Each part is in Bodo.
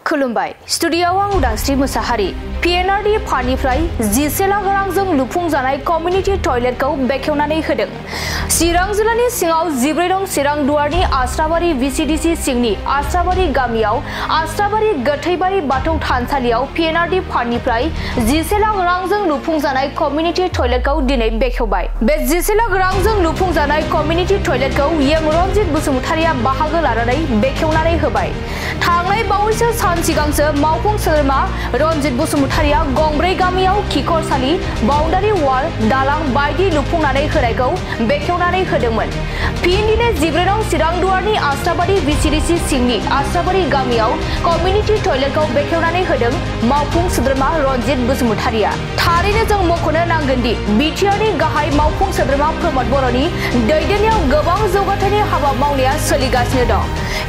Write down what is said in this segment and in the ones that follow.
खुलुमबाय स्टुडियोआव आं उदांस्रि मोसाहारि पिएनआरडि फान्डनिफ्राय 10 लाख रांजों लुफुंजानाय कमिउनिटि टयलेटखौ बेखेवनानै होदों। चिरां जिल्लानि सिङाव 14 नं चिरां दुवारनि आस्राबारि भिसिडिसि सिंनि आस्राबारि गामियाव आस्राबारि गोथैबारि बाथौ थानसालियाव पिएनआरडि फान्डनिफ्राय 10 लाख रांजों लुफुंजानाय कमिउनिटि टयलेटखौ दिनै बेखेवबाय। बे 10 लाख रांजों लुफुंजानाय कमिउनिटि टयलेटखौ यं रनजित बसुमतारिया बाहागो लानानै बेखेवनानै होबाय। थांनाय बावैसो सान सिगांसो मावफुं सोद्रोमा रनजित बसुमतारिया गंब्रै गामियाव खिखरसालि, बाउन्डारि वाल, दालां बायदि लुफुंनानै होनायखौ बेखेवनानै होदोंमोन। फिन दिनै 14 नं चिरां दुवारनि आस्राबारि भिसिडिसि सिंनि आस्राबारि गामियाव कमिउनिटि टयलेटखौ बेखेवनानै होदों मावफुं सोद्रोमा रनजित बसुमतारिया। थारैनो जों मख'नो नांगोन दि बिटिआरनि गाहाय मावफुं सोद्रोमा प्रमद बर'नि दैदेननायाव गोबां जौगाथायनि हाबा मावनाया सोलिगासिनो दं।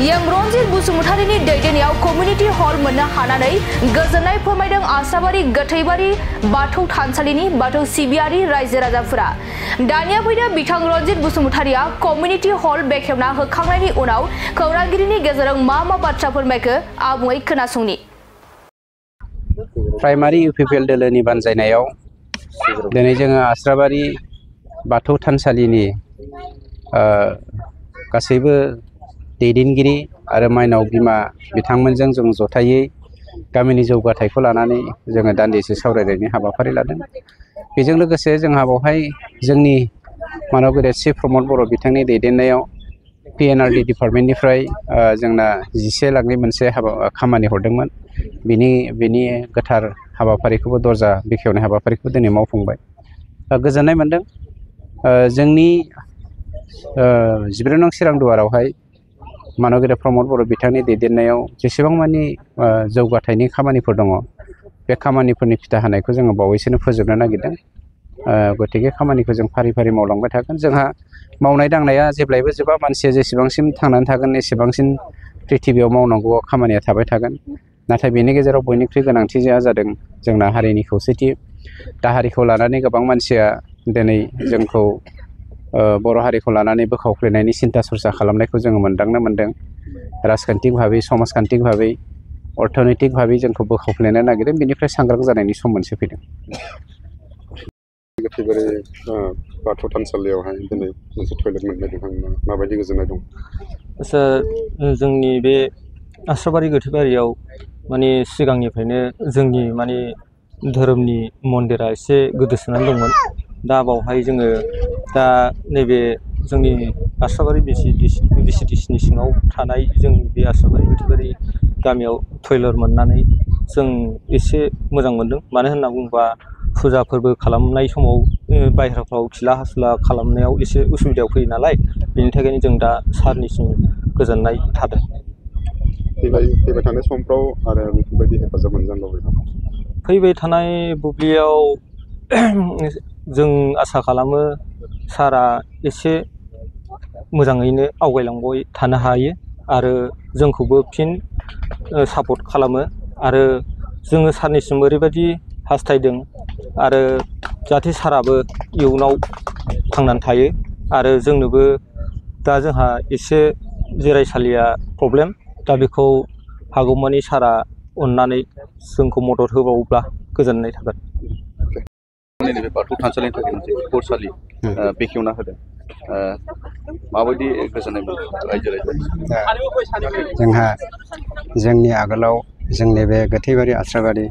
यं रनजित बसुमतारिनि दैदेननायाव कमिउनिटि हल मोननो हानानै गोजोननाय फोरमायदों आस्राबारि गोथैबारि बाथौ थानसालिनि बाथौ सिबियारि रायजो राजाफोरा। दानिया फैदो बिथां रनजित बसुमतारिया कमिउनिटि हल बेखेवना होखांनायनि उनाव खौरांगिरिनि गेजेरजों मा बाथ्रा फोरमायखो आबुङै खोनासंनि। प्राइमारि इउपिपिएल दोलोनि बानजायनायाव दिनै जोङो आस्राबारि बाथौ थानसालिनि गासैबो दैदेनगिरि आरो माइनाव बिमा बिथांमोनजों जों जथायै गामिनि जौगाथायखौ लानानै जोङो दान्दिसे सावरायनायनि हाबाफारि लादों। बेजों लोगोसे जोंहा बेवहाय जोंनि मानव गेदेरसि प्रमद बर' बिथांनि दैदेननायाव पिएनआरडि डिपार्टमेन्टनिफ्राय जोंना 10 लाखनि मोनसे खामानि हरदोंमोन। बिनि गोथार हाबाफारिखौबो दरजा बेखेवनाय हाबाफारिखौ दिनै मावफुंबाय। गोजोननाय मोनदों। जोंनि 14 नं चिरां दुवारावहाय मानव गेदेर प्रमद बर' बिथांनि दैदेननायाव जेसेबां मानि जौगाथायनि खामानिफोर दङ, बे खामानिफोरनि फिथा होनायखौ जोङो बावैसोनो फोजोबनो नागिरदों। गतिके खामानिखौ जों फारि फारि मावलांबाय थागोन। जोंहा मावनाय दांनाया जेब्लायबो जोबा, मानसिया जेसेबांसिम थांनानै थागोन एसेबांसिम प्रिथिबियाव मावनांगौ खामानिया थाबाय थागोन। नाथाय बेनि गेजेराव बयनिख्रुइ गोनांथिया जादों जोंना हारिनि खौसेथि। दा हारिखौ लानानै गोबां मानसिया दिनै जोंखौ बर' हारिखौ लानानै बोखावफ्लेनायनि सिन्था सरसा खालामनायखौ जोङो मोनदांनो मोन्दों। राजखान्थिक भाबै, समाजखान्थिक भाबै, अर्थनैतिक भाबै जोंखौ बोखावफ्लेनो नागिरदों। बेनिफ्राय सांग्रां जानायनि सम मोनसे फैदों। गोथैबारि बाथौ थानसालियावहाय दिनै मोनसे टयलेट मोनबाय, नोंथांमोना माबायदि गोजोननाय दं? आच्चा, जोंनि बे आस्राबारि गोथैबारियाव माने सिगांनिफ्रायनो जोंनि माने धोरोमनि मन्दिरा एसे गोदोसोनानै दंमोन। दा बावहाय जोङो दा नैबे जोंनि आस्राबारि भिसिडिसिनि सिङाव थानाय जोंनि बे आस्राबारि गोथैबारि गामियाव टयलेट मोननानै जों एसे मोजां मोनदों। मानो होनना बुङोबा फुजा फोरबो खालामनाय समाव बायह्राफ्राव खिला हासुला खालामनायाव एसे उसुबिदायाव फैयो नालाय, बेनि थाखायनो जों दा सारनिसिम गोजोननाय थादों। फैबाय थानाय समफ्राव आरो बेफोरबायदि हेफाजाब मोनजानो लुबैदों। फैबाय थानाय बुब्लियाव जों आसा खालामो सारा एसे मोजाङैनो आवगायलांबाय थानो हायो आरो जोंखौबो फिन सापर्ट खालामो। आरो जोङो सारनिसिम ओरैबायदि हास्थायदों आरो जाहाथे साराबो इयुनाव थांनानै थायो। आरो जोंनोबो दा जोंहा एसे जिरायसालिया प्रब्लेम, दा बेखौ हागौमानि सारा अननानै जोंखौ मदद होबावोब्ला गोजोननाय थागोन। नैबे बाथौ थानसालिनि थाखाय मोनसे खिखरसालि बेखेवना होदों। माबायदि गोजोननाय मोनो रायजो राजा? जोंहा जोंनि आगोलाव जोंनि बे गोथैबारि आस्राबारि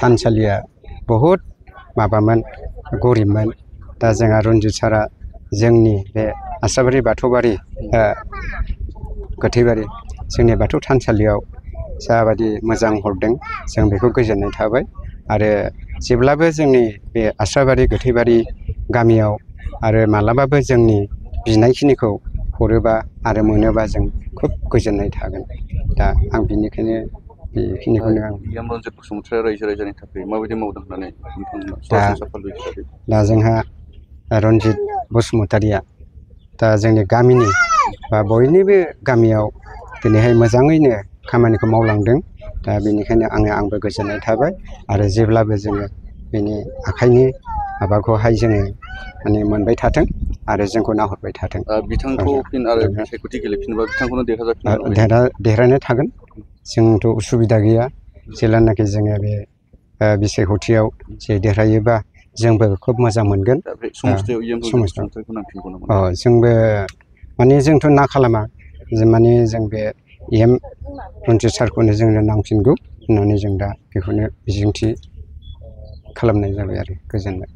थानसालिया बहुद माबामोन, गरिबमोन। दा जोंहा रनजित सारा जोंनि बे आस्राबारि बाथौबारि गोथैबारि जोंनि बाथौ थानसालियाव जाबायदि मोजां हरदों, जों बेखौ गोजोननाय थाबाय। आरो जेब्लाबो जोंनि बे आस्राबारि गोथैबारि गामियाव आरो मालाबाबो जोंनि बिनायखिनिखौ हरोबा आरो मोनोबा जों खुब गोजोननाय थागोन। दा आं बिनिखायनो बेखिनिखौनो आं रनजित बसुमतारिया रायजो राजानि थाखाय माबायदि मावदों होननानै सरासनस्रा फालियो हिसाबै? दा जोंहा रनजित बसुमतारिया दा जोंनि गामिनि बा बयनिबो गामियाव दिनैहाय मोजाङैनो खामानिखौ मावलांदों। दा बेनिखायनो आंबो गोजोननाय थाबाय। आरो जेब्लाबो जोङो बेनि आखाइनि माबाखौहाय जोङो माने मोनबाय थाथों आरो जोंखौ नाहरबाय थाथों। बिथांखौ फिन आरो बिसायख'थि गेलेफिनोबा बिथांखौनो देरहानो थागोन, जोंथ' उसुबिदा गैया। जेब्लानाखि जोङो बे बिसायख'थियाव जे देरहायोबा जोंबो खोब मोजां मोनगोन। जोंबो माने जोंथ' ना खालामा, माने जों बे रन्जित सारखौनो जोंनो नांफिनगौ होननानै जों दा बेखौनो मिजिंथि खालामनाय जाबाय आरो। गोजोनबाय।